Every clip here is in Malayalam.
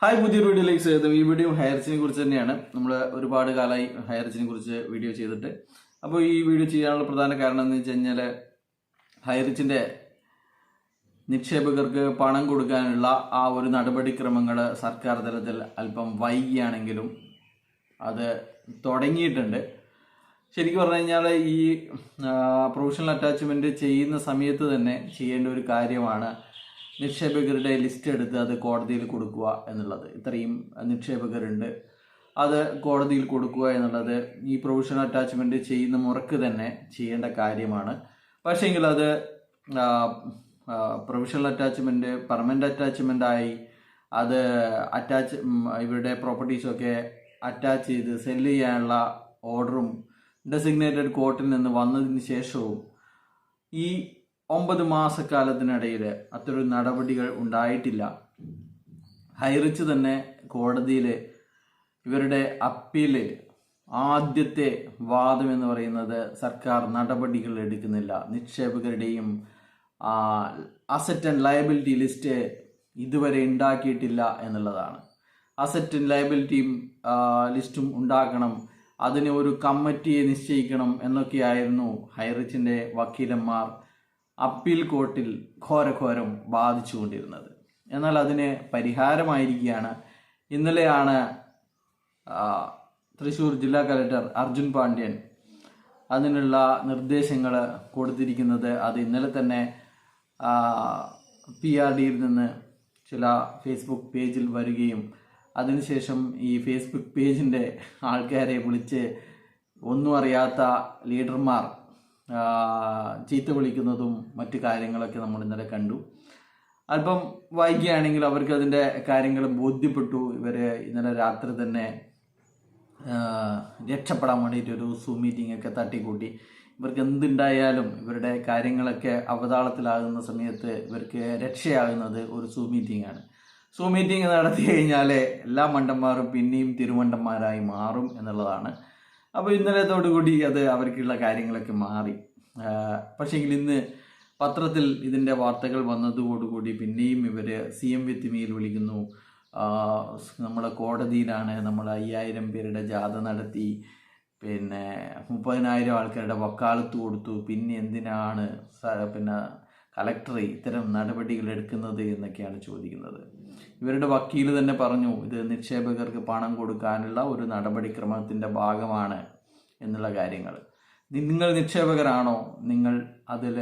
ഹായ്, പുതിയൊരു വീഡിയോയിലേക്ക് സ്വാഗതം. ഈ വീഡിയോ ഹയർച്ചിനെ കുറിച്ച് തന്നെയാണ്. നമ്മൾ ഒരുപാട് കാലമായി ഹയർച്ചിനെ കുറിച്ച് വീഡിയോ ചെയ്തിട്ട്. അപ്പോൾ ഈ വീഡിയോ ചെയ്യാനുള്ള പ്രധാന കാരണം എന്ന് വെച്ച് കഴിഞ്ഞാൽ ഹയർച്ചിൻ്റെ നിക്ഷേപകർക്ക് പണം കൊടുക്കാനുള്ള ആ ഒരു നടപടിക്രമങ്ങൾ സർക്കാർ തലത്തിൽ അല്പം വൈകിയാണെങ്കിലും അത് തുടങ്ങിയിട്ടുണ്ട്. ശരിക്കും പറഞ്ഞു കഴിഞ്ഞാൽ ഈ പ്രൊഫഷണൽ അറ്റാച്ച്മെൻറ്റ് ചെയ്യുന്ന സമയത്ത് തന്നെ ചെയ്യേണ്ട ഒരു കാര്യമാണ് നിക്ഷേപകരുടെ ലിസ്റ്റ് എടുത്ത് അത് കോടതിയിൽ കൊടുക്കുക എന്നുള്ളത്. ഇത്രയും നിക്ഷേപകരുണ്ട്, അത് കോടതിയിൽ കൊടുക്കുക എന്നുള്ളത് ഈ പ്രൊഫഷണൽ അറ്റാച്ച്മെൻറ്റ് ചെയ്യുന്ന മുറക്ക് തന്നെ ചെയ്യേണ്ട കാര്യമാണ്. പക്ഷേങ്കിൽ അത് പ്രൊഫഷണൽ അറ്റാച്ച്മെൻറ്റ് പെർമനൻ്റ് അറ്റാച്ച്മെൻ്റായി അത് ഇവരുടെ പ്രോപ്പർട്ടീസൊക്കെ അറ്റാച്ച് ചെയ്ത് സെല്ല് ചെയ്യാനുള്ള ഓർഡറും ഡെസിഗ്നേറ്റഡ് കോർട്ടിൽ നിന്ന് വന്നതിന് ശേഷവും ഈ 9 മാസക്കാലത്തിനിടയിൽ അത്തരൊരു നടപടികൾ ഉണ്ടായിട്ടില്ല. ഹൈറിച്ച് തന്നെ കോടതിയിൽ ഇവരുടെ അപ്പീല് ആദ്യത്തെ വാദം എന്ന് പറയുന്നത് സർക്കാർ നടപടികൾ എടുക്കുന്നില്ല, നിക്ഷേപകരുടെയും അസറ്റ് ആൻഡ് ലയബിലിറ്റി ലിസ്റ്റ് ഇതുവരെ ഉണ്ടാക്കിയിട്ടില്ല എന്നുള്ളതാണ്. അസറ്റ് ആൻഡ് ലയബിലിറ്റിയും ലിസ്റ്റും ഉണ്ടാക്കണം, അതിന് ഒരു കമ്മിറ്റിയെ നിശ്ചയിക്കണം എന്നൊക്കെയായിരുന്നു ഹൈറിച്ചിൻ്റെ വക്കീലന്മാർ അപ്പീൽ കോർട്ടിൽ ഘോരഘോരം ബാധിച്ചുകൊണ്ടിരുന്നത്. എന്നാൽ അതിന് പരിഹാരമായിരിക്കുകയാണ്. ഇന്നലെയാണ് തൃശ്ശൂർ ജില്ലാ കലക്ടർ അർജുൻ പാണ്ഡ്യൻ അതിനുള്ള നിർദ്ദേശങ്ങൾ കൊടുത്തിരിക്കുന്നത്. അത് ഇന്നലെ തന്നെ PRDയിൽ നിന്ന് ചില ഫേസ്ബുക്ക് പേജിൽ വരികയും അതിനുശേഷം ഈ ഫേസ്ബുക്ക് പേജിൻ്റെ ആൾക്കാരെ വിളിച്ച് ഒന്നും അറിയാത്ത ലീഡർമാർ ചീത്ത വിളിക്കുന്നതും മറ്റു കാര്യങ്ങളൊക്കെ നമ്മൾ ഇന്നലെ കണ്ടു. അല്പം വൈകിയാണെങ്കിൽ അവർക്ക് അതിൻ്റെ കാര്യങ്ങൾ ബോധ്യപ്പെട്ടു. ഇവർ ഇന്നലെ രാത്രി തന്നെ രക്ഷപ്പെടാൻ വേണ്ടിയിട്ടൊരു സൂം മീറ്റിംഗ് ഒക്കെ തട്ടിക്കൂട്ടി. ഇവർക്ക് എന്തുണ്ടായാലും ഇവരുടെ കാര്യങ്ങളൊക്കെ അവതാളത്തിലാകുന്ന സമയത്ത് ഇവർക്ക് രക്ഷയാകുന്നത് ഒരു സൂം മീറ്റിംഗ് ആണ്. സൂം മീറ്റിംഗ് നടത്തി കഴിഞ്ഞാൽ എല്ലാ മണ്ടന്മാരും പിന്നെയും തിരുമണ്ടന്മാരായി മാറും എന്നുള്ളതാണ്. അപ്പോൾ ഇന്നലത്തോടുകൂടി അത് അവർക്കുള്ള കാര്യങ്ങളൊക്കെ മാറി. പക്ഷേങ്കിൽ ഇന്ന് പത്രത്തിൽ ഇതിൻ്റെ വാർത്തകൾ വന്നതോടുകൂടി പിന്നെയും ഇവർ CM വിത്ത് മീയിൽ വിളിക്കുന്നു. നമ്മളെ കോടതിയിലാണ്, നമ്മൾ 5000 പേരുടെ ജാഥ നടത്തി, പിന്നെ 30,000 ആൾക്കാരുടെ വക്കാലത്ത് കൊടുത്തു, പിന്നെ എന്തിനാണ് കലക്ടർ ഇത്തരം നടപടികൾ എടുക്കുന്നത് എന്നൊക്കെയാണ് ചോദിക്കുന്നത്. ഇവരുടെ വക്കീൽ തന്നെ പറഞ്ഞു, ഇത് നിക്ഷേപകർക്ക് പണം കൊടുക്കാനുള്ള ഒരു നടപടിക്രമത്തിൻ്റെ ഭാഗമാണ് എന്നുള്ള കാര്യങ്ങൾ. നിങ്ങൾ നിക്ഷേപകരാണോ, നിങ്ങൾ അതിൽ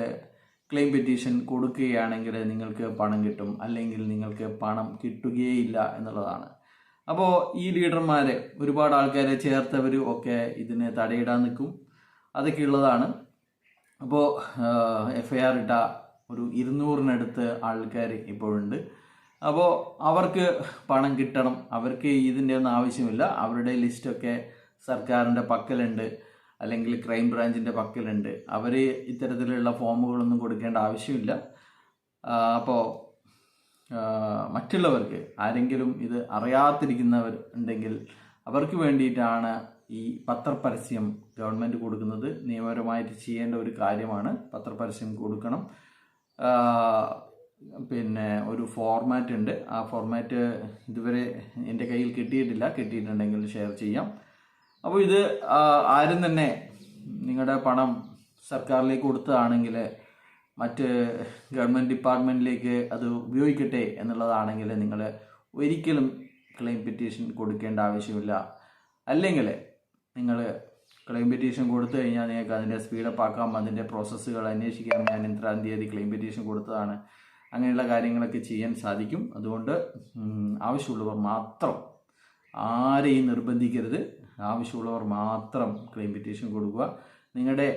ക്ലെയിം പെറ്റീഷൻ കൊടുക്കുകയാണെങ്കിൽ നിങ്ങൾക്ക് പണം കിട്ടും, അല്ലെങ്കിൽ നിങ്ങൾക്ക് പണം കിട്ടുകയില്ല എന്നുള്ളതാണ്. അപ്പോൾ ഈ ലീഡർമാർ ഒരുപാട് ആൾക്കാരെ ചേർത്തവർ ഒക്കെ ഇതിനെ തടയിടാൻ നിൽക്കും, അതൊക്കെ ഉള്ളതാണ്. അപ്പോൾ FIR ഇട്ട ഒരു 200-നടുത്ത് ആൾക്കാർ ഇപ്പോഴുണ്ട്. അപ്പോൾ അവർക്ക് പണം കിട്ടണം, അവർക്ക് ഇതിൻ്റെ ഒന്നും ആവശ്യമില്ല. അവരുടെ ലിസ്റ്റൊക്കെ സർക്കാരിൻ്റെ പക്കലുണ്ട്, അല്ലെങ്കിൽ ക്രൈം ബ്രാഞ്ചിൻ്റെ പക്കലുണ്ട്. അവർ ഇത്തരത്തിലുള്ള ഫോമുകളൊന്നും കൊടുക്കേണ്ട ആവശ്യമില്ല. അപ്പോൾ മറ്റുള്ളവർക്ക് ആരെങ്കിലും ഇത് അറിയാതിരിക്കുന്നവർ ഉണ്ടെങ്കിൽ അവർക്ക് വേണ്ടിയിട്ടാണ് ഈ പത്രപരസ്യം ഗവൺമെൻറ് കൊടുക്കുന്നത്. നിയമപരമായിട്ട് ചെയ്യേണ്ട ഒരു കാര്യമാണ്, പത്രപരസ്യം കൊടുക്കണം. പിന്നെ ഒരു ഫോർമാറ്റ് ഉണ്ട്, ആ ഫോർമാറ്റ് ഇതുവരെ എൻ്റെ കയ്യിൽ കിട്ടിയിട്ടില്ല, കിട്ടിയിട്ടുണ്ടെങ്കിൽ ഷെയർ ചെയ്യാം. അപ്പോൾ ഇത് ആരും തന്നെ നിങ്ങളുടെ പണം സർക്കാരിലേക്ക് കൊടുത്തതാണെങ്കിൽ മറ്റ് ഗവൺമെൻറ് ഡിപ്പാർട്ട്മെൻറ്റിലേക്ക് അത് ഉപയോഗിക്കട്ടെ എന്നുള്ളതാണെങ്കിൽ നിങ്ങൾ ഒരിക്കലും ക്ലെയിം പെറ്റീഷൻ കൊടുക്കേണ്ട ആവശ്യമില്ല. അല്ലെങ്കിൽ നിങ്ങൾ ക്ലെയിം പെറ്റീഷൻ കൊടുത്തു കഴിഞ്ഞാൽ നിങ്ങൾക്ക് അതിൻ്റെ സ്പീഡപ്പ് ആക്കാം, അതിൻ്റെ പ്രോസസ്സുകൾ അന്വേഷിക്കാം. ഞാൻ ഇത്രാം തീയതി ക്ലെയിം പെറ്റീഷൻ കൊടുത്തതാണ്, അങ്ങനെയുള്ള കാര്യങ്ങളൊക്കെ ചെയ്യാൻ സാധിക്കും. അതുകൊണ്ട് ആവശ്യമുള്ളവർ മാത്രം, ആരെയും നിർബന്ധിക്കരുത്, ആവശ്യമുള്ളവർ മാത്രം ക്ലെയിം പെറ്റീഷൻ കൊടുക്കുക. നിങ്ങളുടെ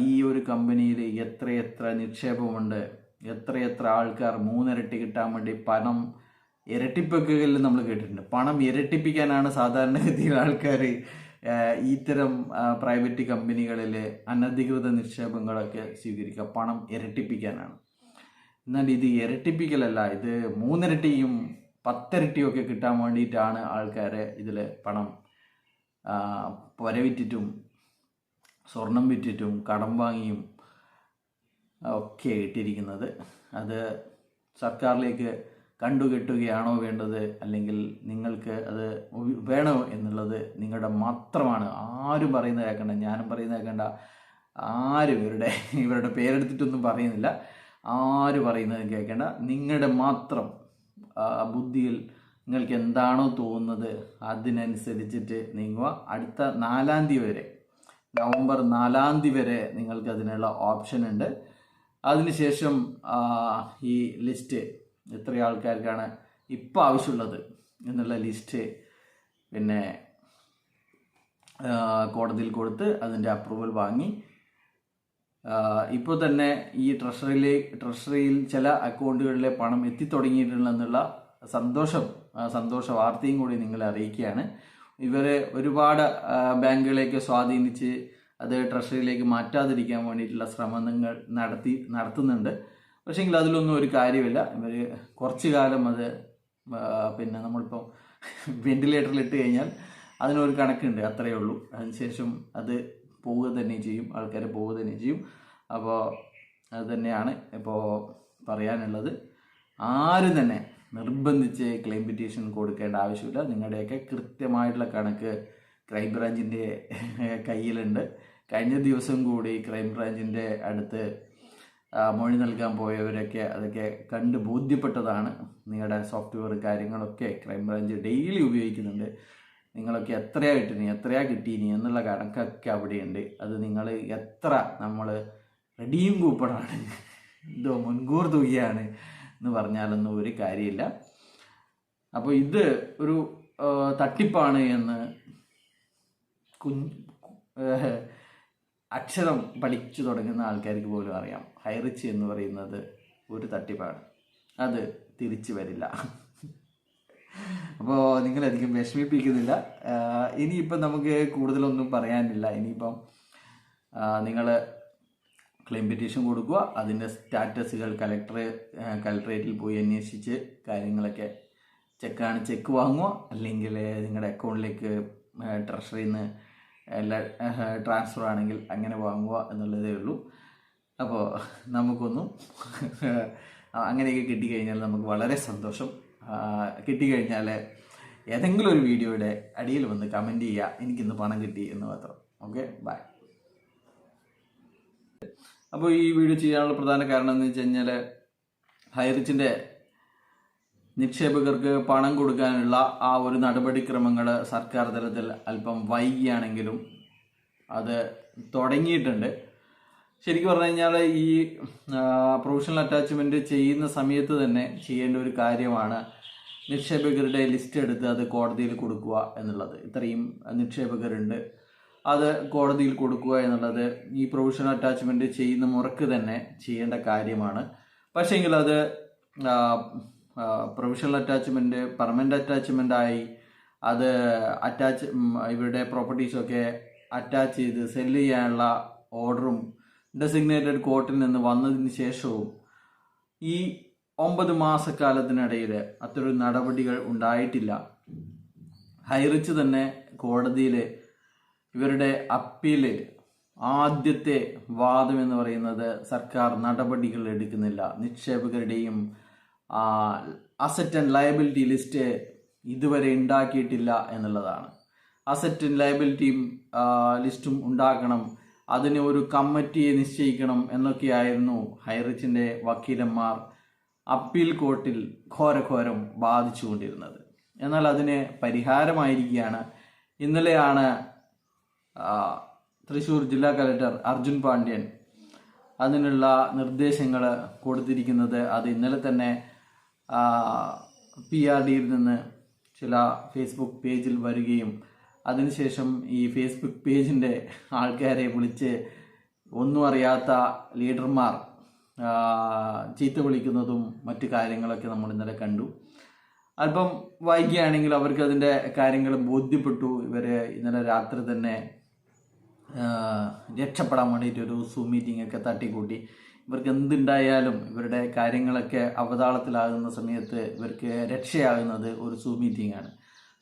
ഈ ഒരു കമ്പനിയിൽ എത്ര നിക്ഷേപമുണ്ട്, എത്ര ആൾക്കാർ 3 ഇരട്ടി കിട്ടാൻ വേണ്ടി പണം ഇരട്ടിപ്പിക്കൽ നമ്മൾ കേട്ടിട്ടുണ്ട്. പണം ഇരട്ടിപ്പിക്കാനാണ് സാധാരണഗതിയിൽ ആൾക്കാർ ഇത്തരം പ്രൈവറ്റ് കമ്പനികളിൽ അനധികൃത നിക്ഷേപങ്ങളൊക്കെ സ്വീകരിക്കുക, പണം ഇരട്ടിപ്പിക്കാനാണ്. എന്നാൽ ഇത് ഇരട്ടിപ്പിക്കലല്ല, ഇത് 3 ഇരട്ടിയും 10 ഇരട്ടിയും ഒക്കെ കിട്ടാൻ വേണ്ടിയിട്ടാണ് ആൾക്കാർ ഇതിൽ പണം പുരവിറ്റിട്ടും സ്വർണം വിറ്റിട്ടും കടം വാങ്ങിയും ഒക്കെ ഇട്ടിരിക്കുന്നത്. അത് സർക്കാരിലേക്ക് കണ്ടുകെട്ടുകയാണോ വേണ്ടത്, അല്ലെങ്കിൽ നിങ്ങൾക്ക് അത് വേണോ എന്നുള്ളത് നിങ്ങളുടെ മാത്രമാണ്. ആരും പറയുന്നത് കേൾക്കണ്ട, ഞാനും പറയുന്നത് കേൾക്കണ്ട, ആരും ഇവരുടെ പേരെടുത്തിട്ടൊന്നും പറയുന്നില്ല. ആരും പറയുന്നത് കേൾക്കേണ്ട. നിങ്ങളുടെ മാത്രം ബുദ്ധിയിൽ നിങ്ങൾക്ക് എന്താണോ തോന്നുന്നത് അതിനനുസരിച്ചിട്ട് നീങ്ങുക. അടുത്ത 4-ാം തീയതി വരെ, നവംബർ 4-ാം തീയതി വരെ നിങ്ങൾക്ക് അതിനുള്ള ഓപ്ഷൻ ഉണ്ട്. അതിനുശേഷം ഈ ലിസ്റ്റ് എത്ര ആൾക്കാർക്കാണ് ഇപ്പോൾ ആവശ്യമുള്ളത് എന്നുള്ള ലിസ്റ്റ് പിന്നെ കോടതിയിൽ കൊടുത്ത് അതിൻ്റെ അപ്രൂവൽ വാങ്ങി ഇപ്പോൾ തന്നെ ഈ ട്രഷറിയിൽ ചില അക്കൗണ്ടുകളിലെ പണം എത്തിത്തുടങ്ങിയിട്ടുണ്ടെന്നുള്ള സന്തോഷ വാർത്തയും കൂടി നിങ്ങളെ അറിയിക്കുകയാണ്. ഇവരെ ഒരുപാട് ബാങ്കുകളെയൊക്കെ സ്വാധീനിച്ച് അത് ട്രഷറിയിലേക്ക് മാറ്റാതിരിക്കാൻ വേണ്ടിയിട്ടുള്ള ശ്രമങ്ങൾ നടത്തുന്നുണ്ട്. പക്ഷേങ്കിൽ അതിലൊന്നും ഒരു കാര്യമില്ല. ഇവർ കുറച്ചു കാലം അത് പിന്നെ നമ്മളിപ്പോൾ വെന്റിലേറ്ററിലിട്ട് കഴിഞ്ഞാൽ അതിനൊരു കണക്കുണ്ട്, അത്രയേ ഉള്ളൂ. അതിനുശേഷം അത് പോവുക തന്നെ ചെയ്യും, ആൾക്കാർ പോവുക തന്നെ ചെയ്യും. അപ്പോൾ അത് തന്നെയാണ് ഇപ്പോൾ പറയാനുള്ളത്. ആരും തന്നെ നിർബന്ധിച്ച് ക്ലെയിം പെറ്റീഷൻ കൊടുക്കേണ്ട ആവശ്യമില്ല. നിങ്ങളുടെയൊക്കെ കൃത്യമായിട്ടുള്ള കണക്ക് ക്രൈംബ്രാഞ്ചിൻ്റെ കയ്യിലുണ്ട്. കഴിഞ്ഞ ദിവസം കൂടി ക്രൈംബ്രാഞ്ചിൻ്റെ അടുത്ത് മൊഴി നൽകാൻ പോയവരൊക്കെ അതൊക്കെ കണ്ട് ബോധ്യപ്പെട്ടതാണ്. നിങ്ങളുടെ സോഫ്റ്റ്വെയർ കാര്യങ്ങളൊക്കെ ക്രൈംബ്രാഞ്ച് ഡെയിലി ഉപയോഗിക്കുന്നുണ്ട്. നിങ്ങളൊക്കെ എത്രയാ കിട്ടീനി എന്നുള്ള കണക്കൊക്കെ അവിടെയുണ്ട്. അത് നിങ്ങൾ നമ്മൾ റെഡീം കൂപ്പണാണ്, എന്തോ മുൻകൂർ തുകയാണ് എന്ന് പറഞ്ഞാലൊന്നും ഒരു കാര്യമില്ല. അപ്പോൾ ഇത് ഒരു തട്ടിപ്പാണ് എന്ന് അക്ഷരം പഠിച്ചു തുടങ്ങുന്ന ആൾക്കാർക്ക് പോലും അറിയാം. ഹൈറിച്ച് എന്ന് പറയുന്നത് ഒരു തട്ടിപ്പാണ്, അത് തിരിച്ചു വരില്ല. അപ്പോൾ നിങ്ങളധികം വിഷമിപ്പിക്കുന്നില്ല. ഇനിയിപ്പം നമുക്ക് കൂടുതലൊന്നും പറയാനില്ല. ഇനിയിപ്പം നിങ്ങൾ ക്ലെയിം പെറ്റീഷൻ കൊടുക്കുക, അതിൻ്റെ സ്റ്റാറ്റസുകൾ കലക്ടറേറ്റിൽ പോയി അന്വേഷിച്ച് കാര്യങ്ങളൊക്കെ ചെക്ക് വാങ്ങുക, അല്ലെങ്കിൽ നിങ്ങളുടെ അക്കൗണ്ടിലേക്ക് ട്രഷറിയിൽ നിന്ന് ട്രാൻസ്ഫർ ആണെങ്കിൽ അങ്ങനെ വാങ്ങുക എന്നുള്ളതേ ഉള്ളൂ. അപ്പോൾ നമുക്കൊന്നും അങ്ങനെയൊക്കെ കിട്ടിക്കഴിഞ്ഞാൽ നമുക്ക് വളരെ സന്തോഷം. കിട്ടിക്കഴിഞ്ഞാൽ ഏതെങ്കിലും ഒരു വീഡിയോയുടെ അടിയിൽ വന്ന് കമൻറ്റ് ചെയ്യുക, എനിക്കിന്ന് പണം കിട്ടി എന്ന് മാത്രം. Okay, bye. അപ്പോൾ ഈ വീഡിയോ ചെയ്യാനുള്ള പ്രധാന കാരണം എന്ന് വെച്ച് കഴിഞ്ഞാൽ ഹൈറിച്ചിൻ്റെ നിക്ഷേപകർക്ക് പണം കൊടുക്കാനുള്ള ആ ഒരു നടപടിക്രമങ്ങൾ സർക്കാർ തലത്തിൽ അല്പം വൈകിയാണെങ്കിലും അത് തുടങ്ങിയിട്ടുണ്ട്. ശരിക്കും പറഞ്ഞു കഴിഞ്ഞാൽ ഈ പ്രൊവിഷണൽ അറ്റാച്ച്മെൻറ്റ് ചെയ്യുന്ന സമയത്ത് തന്നെ ചെയ്യേണ്ട ഒരു കാര്യമാണ് നിക്ഷേപകരുടെ ലിസ്റ്റ് എടുത്ത് അത് കോടതിയിൽ കൊടുക്കുക എന്നുള്ളത്. ഇത്രയും നിക്ഷേപകരുണ്ട്, അത് കോടതിയിൽ കൊടുക്കുക എന്നുള്ളത് ഈ പ്രൊവിഷണൽ അറ്റാച്ച്മെൻറ്റ് ചെയ്യുന്ന മുറക്ക് തന്നെ ചെയ്യേണ്ട കാര്യമാണ്. പക്ഷേങ്കിൽ അത് പ്രൊവിഷണൽ അറ്റാച്ച്മെൻറ്റ് പെർമനൻ്റ് അറ്റാച്ച്മെൻ്റായി അത് ഇവരുടെ പ്രോപ്പർട്ടീസൊക്കെ അറ്റാച്ച് ചെയ്ത് സെല്ല് ചെയ്യാനുള്ള ഓർഡറും ഡെസിഗ്നേറ്റഡ് കോർട്ടിൽ നിന്ന് വന്നതിന് ശേഷവും ഈ 9 മാസക്കാലത്തിനിടയിൽ അത്തരം നടപടികൾ ഉണ്ടായിട്ടില്ല. ഹൈറിച്ച് തന്നെ കോടതിയിൽ ഇവരുടെ അപ്പീല് ആദ്യത്തെ വാദം എന്ന് പറയുന്നത് സർക്കാർ നടപടികൾ എടുക്കുന്നില്ല, നിക്ഷേപകരുടെയും അസറ്റ് ആൻഡ് ലയബിലിറ്റി ലിസ്റ്റ് ഇതുവരെ ഉണ്ടാക്കിയിട്ടില്ല എന്നുള്ളതാണ്. അസറ്റ് ആൻഡ് ലയബിലിറ്റിയും ലിസ്റ്റും ഉണ്ടാക്കണം, അതിന് ഒരു കമ്മിറ്റിയെ നിശ്ചയിക്കണം എന്നൊക്കെയായിരുന്നു ഹൈറിച്ചിൻ്റെ വക്കീലന്മാർ അപ്പീൽ കോർട്ടിൽ ഘോരം ബാധിച്ചുകൊണ്ടിരുന്നത്. എന്നാൽ അതിന് പരിഹാരമായിരിക്കുകയാണ്. ഇന്നലെയാണ് തൃശ്ശൂർ ജില്ലാ കലക്ടർ അർജുൻ പാണ്ഡ്യൻ അതിനുള്ള നിർദ്ദേശങ്ങൾ കൊടുത്തിരിക്കുന്നത്. അത് ഇന്നലെ തന്നെ PRDയിൽ നിന്ന് ചില ഫേസ്ബുക്ക് പേജിൽ വരികയും അതിനുശേഷം ഈ ഫേസ്ബുക്ക് പേജിൻ്റെ ആൾക്കാരെ വിളിച്ച് ഒന്നും അറിയാത്ത ലീഡർമാർ ചീത്ത വിളിക്കുന്നതും മറ്റു കാര്യങ്ങളൊക്കെ നമ്മൾ ഇന്നലെ കണ്ടു. അല്പം വൈകിയാണെങ്കിൽ അവർക്ക് അതിൻ്റെ കാര്യങ്ങൾ ബോധ്യപ്പെട്ടു. ഇവർ ഇന്നലെ രാത്രി തന്നെ രക്ഷപ്പെടാൻ വേണ്ടിയിട്ടൊരു സൂം മീറ്റിംഗ് ഒക്കെ തട്ടിക്കൂട്ടി. ഇവർക്ക് എന്തുണ്ടായാലും ഇവരുടെ കാര്യങ്ങളൊക്കെ അവതാളത്തിലാകുന്ന സമയത്ത് ഇവർക്ക് രക്ഷയാകുന്നത് ഒരു സൂം മീറ്റിംഗ് ആണ്.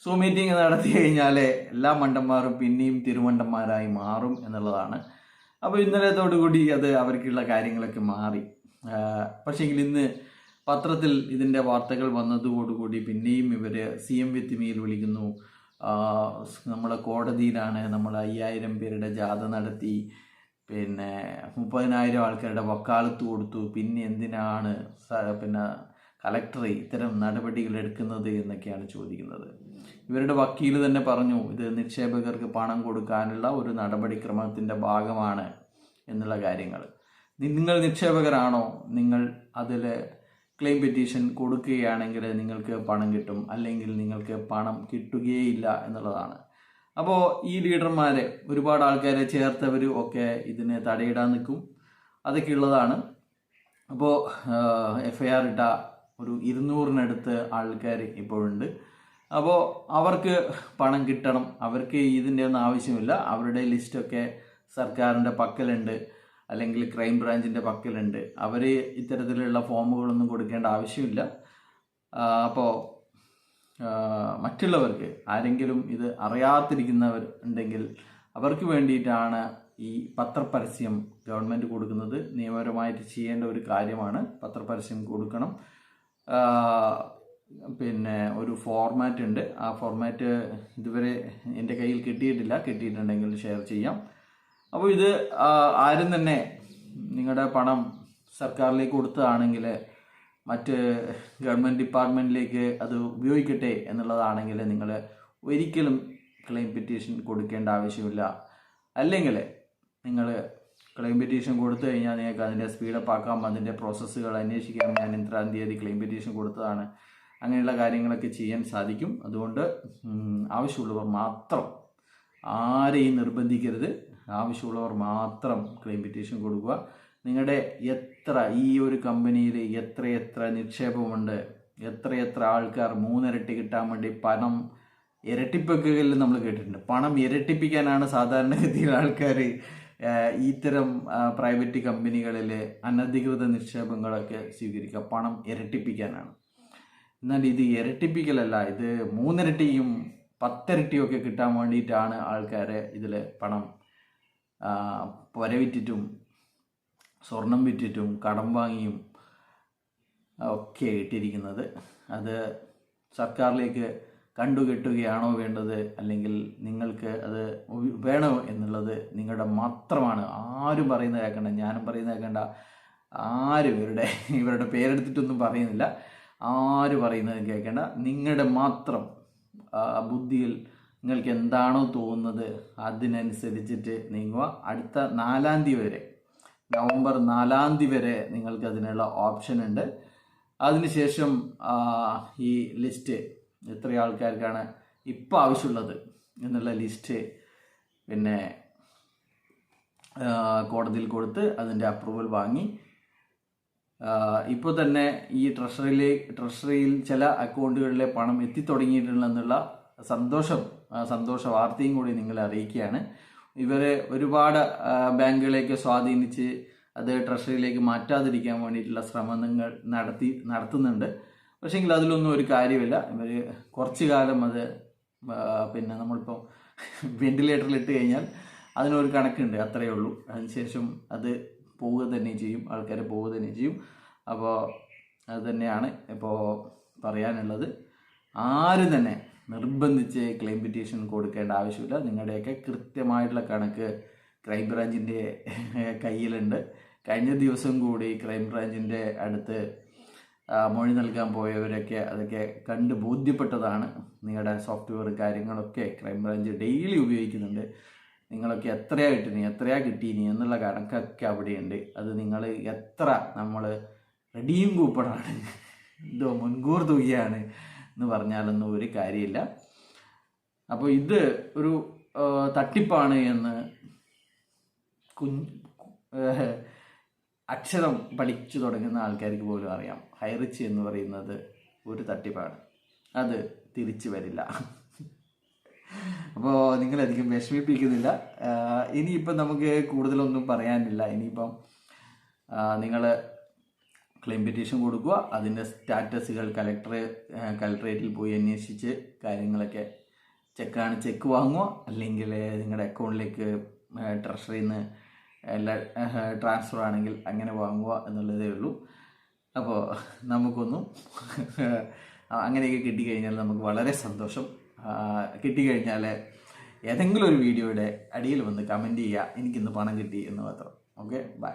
സൂം മീറ്റിംഗ് നടത്തി കഴിഞ്ഞാൽ എല്ലാ മണ്ടന്മാരും പിന്നെയും തിരുമണ്ടന്മാരായി മാറും എന്നുള്ളതാണ്. അപ്പോൾ ഇന്നലത്തോടുകൂടി അത് അവർക്കുള്ള കാര്യങ്ങളൊക്കെ മാറി. പക്ഷേങ്കിൽ ഇന്ന് പത്രത്തിൽ ഇതിൻ്റെ വാർത്തകൾ വന്നതോടുകൂടി പിന്നെയും ഇവർ CM വിത്ത് മീയിൽ വിളിക്കുന്നു, നമ്മളെ കോടതിയിലാണ്, നമ്മൾ 5000 പേരുടെ ജാഥ നടത്തി, പിന്നെ 30,000 ആൾക്കാരുടെ വക്കാലത്ത് കൊടുത്തു, പിന്നെ എന്തിനാണ് പിന്നെ കളക്ടർ ഇത്തരം നടപടികൾ എടുക്കുന്നത് എന്നൊക്കെയാണ് ചോദിക്കുന്നത്. ഇവരുടെ വക്കീൽ തന്നെ പറഞ്ഞു ഇത് നിക്ഷേപകർക്ക് പണം കൊടുക്കാനുള്ള ഒരു നടപടിക്രമത്തിൻ്റെ ഭാഗമാണ് എന്നുള്ള കാര്യങ്ങൾ. നിങ്ങൾ നിക്ഷേപകരാണോ, നിങ്ങൾ അതിൽ ക്ലെയിം പെറ്റീഷൻ കൊടുക്കുകയാണെങ്കിൽ നിങ്ങൾക്ക് പണം കിട്ടും, അല്ലെങ്കിൽ നിങ്ങൾക്ക് പണം കിട്ടുകയില്ല എന്നുള്ളതാണ്. അപ്പോൾ ഈ ലീഡർമാരെ ഒരുപാട് ആൾക്കാരെ ചേർത്തവർ ഒക്കെ ഇതിനെ തടയിടാൻ നിൽക്കും, അതൊക്കെ ഉള്ളതാണ്. അപ്പോൾ FIR ഇട്ട ഒരു 200-നടുത്ത് ആൾക്കാർ ഇപ്പോഴുണ്ട്. അപ്പോൾ അവർക്ക് പണം കിട്ടണം, അവർക്ക് ഇതിൻ്റെ ഒന്നും ആവശ്യമില്ല. അവരുടെ ലിസ്റ്റൊക്കെ സർക്കാരിൻ്റെ പക്കലുണ്ട്, അല്ലെങ്കിൽ ക്രൈം ബ്രാഞ്ചിൻ്റെ പക്കലുണ്ട്. അവർ ഇത്തരത്തിലുള്ള ഫോമുകളൊന്നും കൊടുക്കേണ്ട ആവശ്യമില്ല. അപ്പോൾ മറ്റുള്ളവർക്ക് ആരെങ്കിലും ഇത് അറിയാതിരിക്കുന്നവർ ഉണ്ടെങ്കിൽ അവർക്ക് വേണ്ടിയിട്ടാണ് ഈ പത്രപരസ്യം ഗവൺമെൻറ് കൊടുക്കുന്നത്. നിയമപരമായിട്ട് ചെയ്യേണ്ട ഒരു കാര്യമാണ്, പത്രപരസ്യം കൊടുക്കണം. പിന്നെ ഒരു ഫോർമാറ്റ് ഉണ്ട്, ആ ഫോർമാറ്റ് ഇതുവരെ എൻ്റെ കയ്യിൽ കിട്ടിയിട്ടില്ല, കിട്ടിയിട്ടുണ്ടെങ്കിൽ ഷെയർ ചെയ്യാം. അപ്പോൾ ഇത് ആരും തന്നെ നിങ്ങളുടെ പണം സർക്കാരിലേക്ക് കൊടുത്തതാണെങ്കിൽ മറ്റ് ഗവൺമെൻറ് ഡിപ്പാർട്ട്മെൻറ്റിലേക്ക് അത് ഉപയോഗിക്കട്ടെ എന്നുള്ളതാണെങ്കിൽ നിങ്ങൾ ഒരിക്കലും ക്ലെയിം പെറ്റീഷൻ കൊടുക്കേണ്ട ആവശ്യമില്ല. അല്ലെങ്കിൽ നിങ്ങൾ ക്ലെയിം പെറ്റീഷൻ കൊടുത്തു കഴിഞ്ഞാൽ നിങ്ങൾക്ക് അതിൻ്റെ സ്പീഡപ്പ് ആക്കാം, അതിൻ്റെ പ്രോസസ്സുകൾ അന്വേഷിക്കാം. ഞാൻ ഇത്രാം തീയതി ക്ലെയിം പെറ്റീഷൻ കൊടുത്തതാണ്, അങ്ങനെയുള്ള കാര്യങ്ങളൊക്കെ ചെയ്യാൻ സാധിക്കും. അതുകൊണ്ട് ആവശ്യമുള്ളവർ മാത്രം, ആരെയും നിർബന്ധിക്കരുത്, ആവശ്യമുള്ളവർ മാത്രം ക്ലെയിം പെറ്റീഷൻ കൊടുക്കുക. നിങ്ങളുടെ ഈ ഒരു കമ്പനിയിൽ എത്ര നിക്ഷേപമുണ്ട്, എത്ര ആൾക്കാർ 3 ഇരട്ടി കിട്ടാൻ വേണ്ടി പണം ഇരട്ടിപ്പിക്കുകയിൽ നമ്മൾ കേട്ടിട്ടുണ്ട്. പണം ഇരട്ടിപ്പിക്കാനാണ് സാധാരണഗതിയിൽ ആൾക്കാർ ഇത്തരം പ്രൈവറ്റ് കമ്പനികളിൽ അനധികൃത നിക്ഷേപങ്ങളൊക്കെ സ്വീകരിക്കുക, പണം ഇരട്ടിപ്പിക്കാനാണ്. എന്നാൽ ഇത് ഇരട്ടിപ്പിക്കലല്ല, ഇത് 3 ഇരട്ടിയും 10 ഇരട്ടിയും ഒക്കെ കിട്ടാൻ വേണ്ടിയിട്ടാണ് ആൾക്കാർ ഇതിൽ പണം പുരവിറ്റിട്ടും സ്വർണം വിറ്റിട്ടും കടം വാങ്ങിയും ഒക്കെ ഇട്ടിരിക്കുന്നത്. അത് സർക്കാരിലേക്ക് കണ്ടുകെട്ടുകയാണോ വേണ്ടത്, അല്ലെങ്കിൽ നിങ്ങൾക്ക് അത് വേണോ എന്നുള്ളത് നിങ്ങളുടെ മാത്രമാണ്. ആരും പറയുന്നത് കേൾക്കണ്ട, ഞാനും പറയുന്നത് കേൾക്കണ്ട, ആരും ഇവരുടെ പേരെടുത്തിട്ടൊന്നും പറയുന്നില്ല, ആരും പറയുന്നത് കേൾക്കേണ്ട. നിങ്ങളുടെ മാത്രം ബുദ്ധിയിൽ നിങ്ങൾക്ക് എന്താണോ തോന്നുന്നത് അതിനനുസരിച്ചിട്ട് നീങ്ങുക. അടുത്ത 4-ാം തീയതി വരെ, നവംബർ 4-ാം തീയതി വരെ നിങ്ങൾക്ക് അതിനുള്ള ഓപ്ഷൻ ഉണ്ട്. അതിനുശേഷം ഈ ലിസ്റ്റ് എത്ര ആൾക്കാർക്കാണ് ഇപ്പോൾ ആവശ്യമുള്ളത് എന്നുള്ള ലിസ്റ്റ് പിന്നെ കോടതിയിൽ കൊടുത്ത് അതിൻ്റെ അപ്രൂവൽ വാങ്ങി ഇപ്പോൾ തന്നെ ഈ ട്രഷറിയിൽ ചില അക്കൗണ്ടുകളിലെ പണം എത്തിത്തുടങ്ങിയിട്ടുണ്ടെന്നുള്ള സന്തോഷ വാർത്തയും കൂടി നിങ്ങളെ അറിയിക്കുകയാണ്. ഇവരെ ഒരുപാട് ബാങ്കുകളേക്ക് സ്വാധീനിച്ച് അത് ട്രഷറിയിലേക്ക് മാറ്റാതിരിക്കാൻ വേണ്ടിയിട്ടുള്ള ശ്രമങ്ങൾ നടത്തുന്നുണ്ട്. പക്ഷേങ്കിൽ അതിലൊന്നും ഒരു കാര്യമില്ല. ഇവർ കുറച്ച് കാലം അത് പിന്നെ നമ്മളിപ്പോൾ വെന്റിലേറ്ററിൽ ഇട്ട് കഴിഞ്ഞാൽ അതിനൊരു കണക്കുണ്ട്, അത്രയേ ഉള്ളൂ. അതിനുശേഷം അത് പോവുക തന്നെ ചെയ്യും, ആൾക്കാർ പോവുക തന്നെ ചെയ്യും. അപ്പോൾ അത് തന്നെയാണ് ഇപ്പോൾ പറയാനുള്ളത്. ആരും തന്നെ നിർബന്ധിച്ച് ക്ലെയിം പെറ്റീഷൻ കൊടുക്കേണ്ട ആവശ്യമില്ല. നിങ്ങളുടെയൊക്കെ കൃത്യമായിട്ടുള്ള കണക്ക് ക്രൈം ബ്രാഞ്ചിൻ്റെ കയ്യിലുണ്ട്. കഴിഞ്ഞ ദിവസം കൂടി ക്രൈം ബ്രാഞ്ചിൻ്റെ അടുത്ത് മൊഴി നൽകാൻ പോയവരൊക്കെ അതൊക്കെ കണ്ട് ബോധ്യപ്പെട്ടതാണ്. നിങ്ങളുടെ സോഫ്റ്റ്വെയർ കാര്യങ്ങളൊക്കെ ക്രൈം ബ്രാഞ്ച് ഡെയിലി ഉപയോഗിക്കുന്നുണ്ട്. നിങ്ങളൊക്കെ എത്രയാ കിട്ടീനി എന്നുള്ള കണക്കൊക്കെ അവിടെയുണ്ട്. അത് നിങ്ങൾ നമ്മൾ റെഡീം കൂപ്പണാണ്, എന്തോ മുൻകൂർ തുകയാണ് എന്ന് പറഞ്ഞാലൊന്നും ഒരു കാര്യമില്ല. അപ്പോൾ ഇത് ഒരു തട്ടിപ്പാണ് എന്ന് അക്ഷരം പഠിച്ചു തുടങ്ങുന്ന ആൾക്കാർക്ക് പോലും അറിയാം. ഹൈറിച്ച് എന്ന് പറയുന്നത് ഒരു തട്ടിപ്പാണ്, അത് തിരിച്ചു വരില്ല. അപ്പോൾ നിങ്ങളധികം വിഷമിപ്പിക്കുന്നില്ല. ഇനിയിപ്പം നമുക്ക് കൂടുതലൊന്നും പറയാനില്ല. ഇനിയിപ്പം നിങ്ങൾ ക്ലെയിം പെറ്റീഷൻ കൊടുക്കുക, അതിൻ്റെ സ്റ്റാറ്റസുകൾ കലക്ടറേറ്റിൽ പോയി അന്വേഷിച്ച് കാര്യങ്ങളൊക്കെ ചെക്ക് വാങ്ങുക, അല്ലെങ്കിൽ നിങ്ങളുടെ അക്കൗണ്ടിലേക്ക് ട്രഷറിയിൽ നിന്ന് ട്രാൻസ്ഫർ ആണെങ്കിൽ അങ്ങനെ വാങ്ങുക എന്നുള്ളതേ ഉള്ളൂ. അപ്പോൾ നമുക്കൊന്നും അങ്ങനെയൊക്കെ കിട്ടിക്കഴിഞ്ഞാൽ നമുക്ക് വളരെ സന്തോഷം. കിട്ടിക്കഴിഞ്ഞാൽ ഏതെങ്കിലും ഒരു വീഡിയോയുടെ അടിയിൽ വന്ന് കമൻറ്റ് ചെയ്യുക, എനിക്കിന്ന് പണം കിട്ടി എന്ന് മാത്രം. Okay, by.